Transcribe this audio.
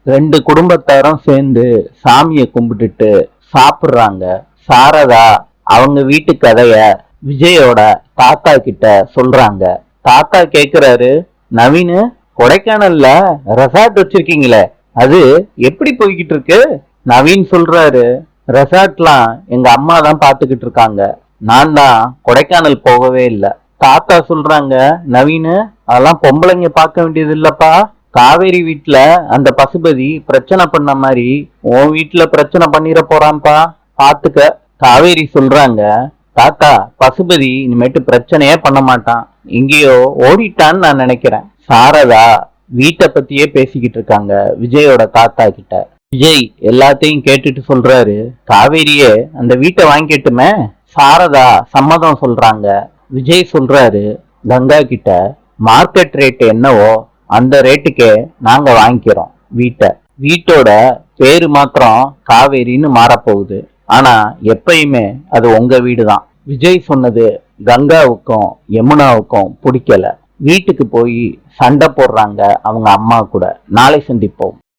ரெண்டு குடும்பத்தாரும் சேர்ந்து சாமியை கும்பிட்டுட்டு சாப்பிடுறாங்க. சாரதா அவங்க வீட்டு கதைய விஜயோட தாத்தா கிட்ட சொல்றாங்க. தாத்தா கேக்குறாரு, நவீனு, கொடைக்கானல்ல ரெசார்ட் வச்சிருக்கீங்களே, அது எப்படி போய்கிட்டு இருக்கு? நவீன் சொல்றாரு, ரெசார்ட்லாம் எங்க அம்மா தான் பாத்துக்கிட்டு இருக்காங்க, நான் தான் கொடைக்கானல் போகவே இல்லை. தாத்தா சொல்றாங்க, நவீனு, அதெல்லாம் பொம்பளைங்க பார்க்க வேண்டியது இல்லப்பா. காவேரி வீட்டுல அந்த பசுபதி பிரச்சனை பண்ண மாதிரி உன் வீட்டுல பிரச்சனை பண்ணிட போறான்பா, பாத்துக்க. காவேரி சொல்றாங்க, தாத்தா, பசுபதி இனிமேட்டு பிரச்சனையே பண்ண மாட்டான், எங்கேயோ ஓடிட்டான்னு நான் நினைக்கிறேன். சாரதா வீட்டை பத்தியே பேசிக்கிட்டு இருக்காங்க விஜயோட தாத்தா கிட்ட. விஜய் எல்லாத்தையும் கேட்டுட்டு சொல்றாரு, காவேரியே அந்த வீட்டை வாங்கிட்டுமே. சாரதா சம்மதம் சொல்றாங்க. விஜய் சொல்றாரு கங்கா கிட்ட, மார்க்கெட் ரேட் என்னவோ அந்த ரேட்டுக்கே நாங்க வாங்கிக்கிறோம் வீட்டை. வீட்டோட பேரு மாத்திரம் காவேரின்னு மாறப்போகுது, ஆனா எப்பயுமே அது உங்க வீடு தான். விஜய் சொன்னது கங்காவுக்கும் யமுனாவுக்கும் பிடிக்கல. வீட்டுக்கு போய் சண்டை போடுறாங்க அவங்க அம்மா கூட. நாளை சந்திப்போம்.